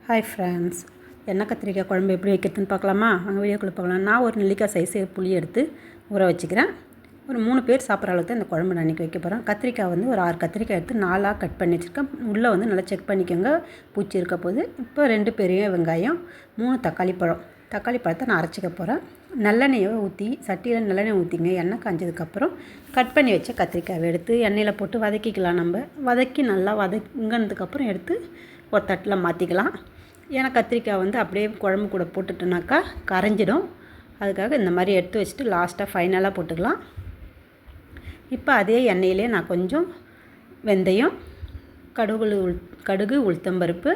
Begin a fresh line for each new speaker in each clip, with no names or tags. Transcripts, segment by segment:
Hi friends, எண்ணெய் கத்திரிக்காய் குழம்பு எப்படி வைக்கிறதுன்னு பார்க்கலாமா? அங்கே வீடியோக்குள்ளே பார்க்கலாம். நான் ஒரு நெல்லிக்காய் சைஸு புளி எடுத்து ஊற வச்சுக்கிறேன். ஒரு 3 பேர் சாப்பிட்ற அளவுக்கு இந்த குழம்பு நான் இன்றைக்கி வைக்க போகிறேன். கத்திரிக்காய் வந்து ஒரு 6 கத்திரிக்காய் எடுத்து 4ஆக கட் பண்ணி வச்சுருக்கேன். உள்ளே வந்து நல்லா செக் பண்ணிக்கோங்க, பூச்சி இருக்க போது. இப்போ 2 பெரிய வெங்காயம், 3 தக்காளி பழத்தை நான் அரைச்சிக்க போகிறேன். நல்லெண்ணெயை ஊற்றி சட்டியில் நல்லெண்ணெய் ஊற்றிங்க. எண்ணெய் காஞ்சதுக்கப்புறம் கட் பண்ணி வச்ச கத்திரிக்காயை எடுத்து எண்ணெயில் போட்டு வதக்கிக்கலாம். நம்ம வதக்கி நல்லா வதங்கினதுக்கப்புறம் எடுத்து ஒரு தட்டில் மாற்றிக்கலாம். ஏன்னா கத்திரிக்காய் வந்து அப்படியே குழம்பு கூட போட்டுட்டோன்னாக்கா கரைஞ்சிடும். அதுக்காக இந்த மாதிரி எடுத்து வச்சுட்டு லாஸ்ட்டாக ஃபைனலாக போட்டுக்கலாம். இப்போ அதே எண்ணெயிலே நான் கொஞ்சம் வெந்தயம், கடுகு, உளுத்தம்பருப்பு,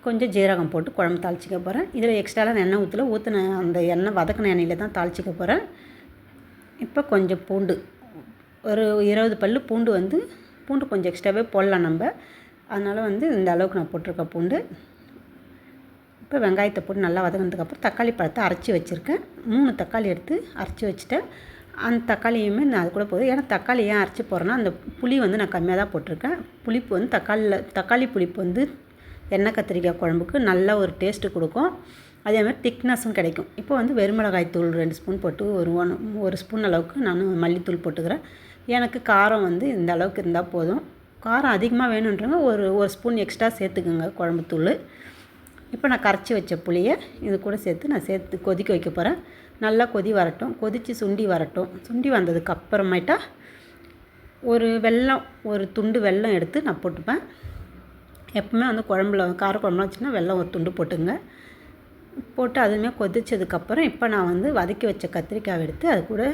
கொஞ்சம் ஜீரகம் போட்டு குழம்பு தாளிச்சிக்க போகிறேன். இதில் எக்ஸ்ட்ராலாம் எண்ணெய் ஊற்றின அந்த எண்ணெய் வதக்கின எண்ணெயில் தான் தாளிச்சிக்க போகிறேன். இப்போ கொஞ்சம் பூண்டு, ஒரு 20 பல் பூண்டு கொஞ்சம் எக்ஸ்ட்ராவே போடலாம் நம்ம. அதனால் வந்து இந்த அளவுக்கு நான் போட்டிருக்கேன் பூண்டு. இப்போ வெங்காயத்தை போட்டு நல்லா வதங்கினதுக்கப்புறம் தக்காளி பழத்தை அரைச்சி வச்சுருக்கேன். 3 தக்காளி எடுத்து அரைச்சி வச்சுட்டேன். அந்த தக்காளியுமே நான் அது கூட போதும். ஏன்னா தக்காளி ஏன் அரைச்சி போடுறேன்னா, அந்த புளி வந்து நான் கம்மியாக தான் போட்டிருக்கேன். புளிப்பு வந்து தக்காளி புளிப்பு வந்து எண்ணெய் கத்திரிக்காய் குழம்புக்கு நல்ல ஒரு டேஸ்ட்டு கொடுக்கும். அதேமாதிரி திக்னஸும் கிடைக்கும். இப்போ வந்து வெறுமிளகாய் தூள் 2 ஸ்பூன் போட்டு ஒரு ஸ்பூன் அளவுக்கு நான் மல்லித்தூள் போட்டுக்கிறேன். எனக்கு காரம் வந்து இந்த அளவுக்கு இருந்தால் போதும். காரம் அதிகமாக வேணுன்றவங்க ஒரு ஸ்பூன் எக்ஸ்ட்ரா சேர்த்துக்குங்க குழம்புத்தூள். இப்போ நான் கரைச்சி வச்ச புளியை இது கூட சேர்த்து கொதிக்க வைக்க போகிறேன். நல்லா கொதி வரட்டும். கொதித்து சுண்டி வரட்டும். சுண்டி வந்ததுக்கு அப்புறமேட்டா ஒரு துண்டு வெல்லம் எடுத்து நான் போட்டுப்பேன். எப்பவுமே வந்து காரக்குழம்புலாம் வச்சுன்னா வெல்லம் ஒரு துண்டு போட்டுங்க. போட்டு அதுவுமே கொதித்ததுக்கப்புறம் இப்போ நான் வந்து வதக்கி வச்ச கத்திரிக்காய் எடுத்து அது கூட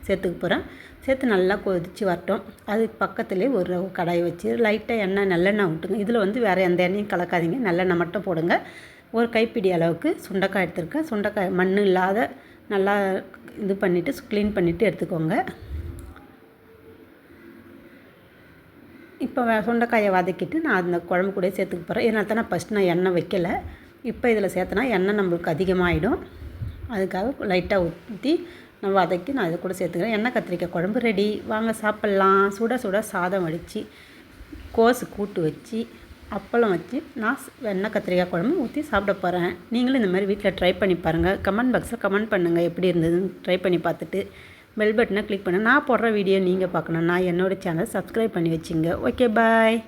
சேர்த்துக்க போகிறேன். சேர்த்து நல்லா கொதித்து வரட்டும். அதுக்கு பக்கத்துலேயே ஒரு கடாய் வச்சு லைட்டாக நல்லெண்ணெய் விட்டுங்க. இதில் வந்து வேறு எந்த எண்ணெயும் கலக்காதீங்க, நல்லெண்ணெய் மட்டும் போடுங்க. ஒரு கைப்பிடி அளவுக்கு சுண்டைக்காய் எடுத்துருக்கேன். சுண்டைக்காய் மண் இல்லாத நல்லா இது பண்ணிவிட்டு க்ளீன் பண்ணிவிட்டு எடுத்துக்கோங்க. இப்போ சுண்டைக்காயை வதக்கிட்டு நான் அந்த குழம்பு கூட சேர்த்துக்க போகிறேன். இதனால தான் நான் ஃபஸ்ட்டு நான் எண்ணெய் வைக்கலை. இப்போ இதில் சேர்த்தனா எண்ணெய் நம்மளுக்கு அதிகமாகிடும். அதுக்காக லைட்டாக ஊற்றி நான் வதக்கி நான் இதை கூட சேர்த்துக்கிறேன். எண்ணெய் கத்திரிக்காய் குழம்பு ரெடி. வாங்க சாப்பிட்லாம். சுட சாதம் வடித்து கோஸு கூட்டு வச்சு அப்பளம் வச்சு நான் எண்ணெய் கத்திரிக்காய் குழம்பு ஊற்றி சாப்பிட போகிறேன். நீங்களும் இந்த மாதிரி வீட்டில் ட்ரை பண்ணி பாருங்கள். கமெண்ட் பாக்ஸில் கமெண்ட் பண்ணுங்கள் எப்படி இருந்ததுன்னு. ட்ரை பண்ணி பார்த்துட்டு பெல் பட்டனை கிளிக் பண்ணுங்கள். நான் போடுற வீடியோ நீங்கள் பார்க்கணும். நான் என்னோடய சேனல் சப்ஸ்கிரைப் பண்ணி வச்சுங்க. ஓகே, பாய்.